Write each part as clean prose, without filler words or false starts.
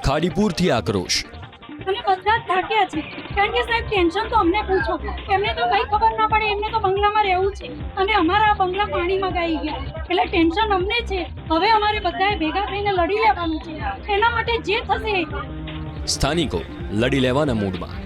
ખાડીપુરથી આક્રોશ। અને બધા જ થાક્યા છે, કારણ કે સાહેબ ટેન્શન તો અમને પૂછો, એમને તો કંઈ ખબર ના પડે, એમને તો બંગલામાં રહેવું છે અને અમારા બંગલા પાણીમાં ગાઈ ગયા, એટલે ટેન્શન અમને છે। હવે અમારે બધાએ ભેગા થઈને લડી લેવાનું છે, એના માટે જે થશે। સ્થાનિકો લડી લેવાના મૂડમાં।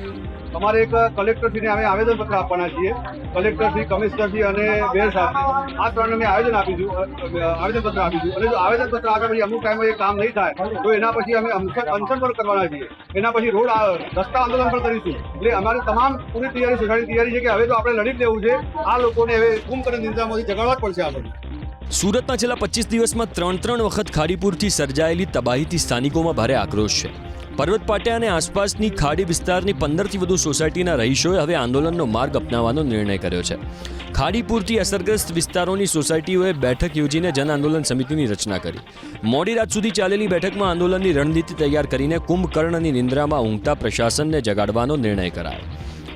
અમારે એક કલેક્ટરશ્રીને અમે આવેદનપત્ર આપવાના છીએ, કલેક્ટરશ્રી, કમિશનરશ્રી અને મેયર સાહેબને આ ત્રણને અમે આવેદનપત્ર આપીશું અને જો આવેદનપત્ર આપ્યા પછી અમુક ટાઈમે એ કામ નહીં થાય તો એના પછી અમે અનશન પર કરવાના છીએ, એના પછી રસ્તા આંદોલન પણ કરીશું। એટલે અમારી તમામ પૂરી તૈયારી, સોસાયટીની તૈયારી છે કે હવે તો આપણે લડી જ લેવું છે, આ લોકોને હવે કુંભકર્ણ નિંદ્રામાંથી જગાડવા જ પડશે આપણે। સુરતમાં છેલ્લા 25 દિવસમાં ત્રણ વખત ખાડીપુરથી સર્જાયેલી તબાહીથી સ્થાનિકોમાં ભારે આક્રોશ છે। પર્વત પાટિયા અને આસપાસની ખાડી વિસ્તારની 15થી વધુ સોસાયટીના રહીશોએ હવે આંદોલનનો માર્ગ અપનાવવાનો નિર્ણય કર્યો છે। ખાડીપુરથી અસરગ્રસ્ત વિસ્તારોની સોસાયટીઓએ બેઠક યોજીને જન આંદોલન સમિતિની રચના કરી। મોડી રાત સુધી ચાલેલી બેઠકમાં આંદોલનની રણનીતિ તૈયાર કરીને કુંભકર્ણની નિંદ્રામાં ઊંઘતા પ્રશાસનને જગાડવાનો નિર્ણય કરાયો।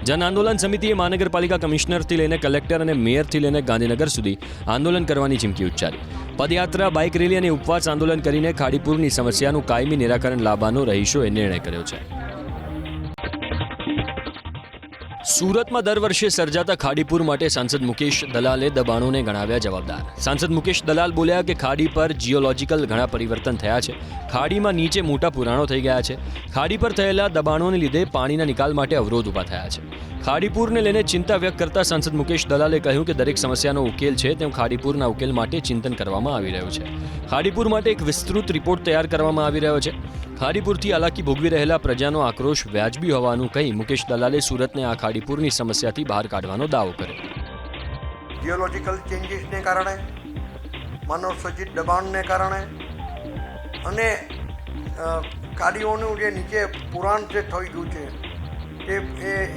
જન આંદોલન સમિતિએ મહાનગરપાલિકા કમિશનરથી લઈને કલેક્ટર અને મેયરથી લઈને ગાંધીનગર સુધી આંદોલન કરવાની ચીમકી ઉચ્ચારી। પદયાત્રા, બાઇક રેલી અને ઉપવાસ આંદોલન કરીને ખાડીપુરની સમસ્યાનું કાયમી નિરાકરણ લાવવાનો રહીશોએ નિર્ણય કર્યો છે। સુરતમાં દર વર્ષે સર્જાતા ખાડીપુર માટે સાંસદ મુકેશ દલાલે દબાણોને ગણાવ્યા જવાબદાર। સાંસદ મુકેશ દલાલ બોલ્યા કે ખાડી પર જીઓલોજીકલ ઘણા પરિવર્તન થયા છે, ખાડીમાં નીચે મોટા પુરાણો થઈ ગયા છે, ખાડી પર થયેલા દબાણોને લીધે પાણીના નિકાલ માટે અવરોધ ઊભા થયા છે। ખાડીપુરને લઈને ચિંતા વ્યક્ત કરતા સાંસદ મુકેશ દલાલે કહ્યું કે દરેક સમસ્યાનો ઉકેલ છે, તેમ ખાડીપુરના ઉકેલ માટે ચિંતન કરવામાં આવી રહ્યું છે। ખાડીપુર માટે એક વિસ્તૃત રિપોર્ટ તૈયાર કરવામાં આવી રહ્યો છે। ખાડીપુરથી હાલાકી ભોગવી રહેલા પ્રજાનો આક્રોશ વ્યાજબી હોવાનું કહી મુકેશ દલાલે સુરતને આ ખાડીપુરની સમસ્યાથી બહાર કાઢવાનો દાવો કર્યો। જીઓલોજીકલ ચેન્જીસને કારણે, માનવ સર્જિત દબાણને કારણે અને ખાડીઓનું જે નીચે પુરાણ જે થઈ ગયું છે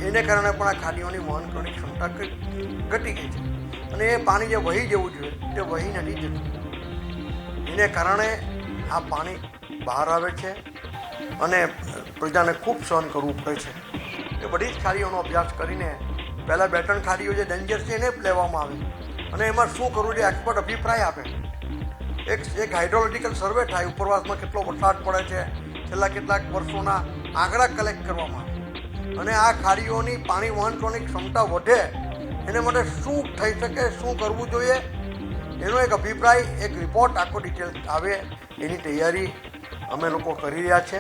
એને કારણે પણ આ ખાડીઓની વહન કરવાની ક્ષમતા ઘટી ગઈ છે અને એ પાણી જે વહી જવું જોઈએ તે વહી નથી જતું, એને કારણે આ પાણી બહાર આવે છે અને પ્રજાને ખૂબ સહન કરવું પડે છે। એ બધી જ ખાડીઓનો અભ્યાસ કરીને પહેલાં 2-3 ખાડીઓ જે ડેન્જર છે એને જ લેવામાં આવે અને એમાં શું કરવું છે એક્સપર્ટ અભિપ્રાય આપે। એક હાઇડ્રોલોજીકલ સર્વે થાય, ઉપરવાસમાં કેટલો વરસાદ પડે છે, છેલ્લા કેટલાક વર્ષોના આંકડા કલેક્ટ કરવામાં આવે અને આ ખાડીઓની પાણી વહન કરવાની ક્ષમતા વધે એને માટે શું થઈ શકે, શું કરવું જોઈએ એનો એક અભિપ્રાય, એક રિપોર્ટ આખો ડિટેલ આવે એની તૈયારી અમે લોકો કરી રહ્યા છે।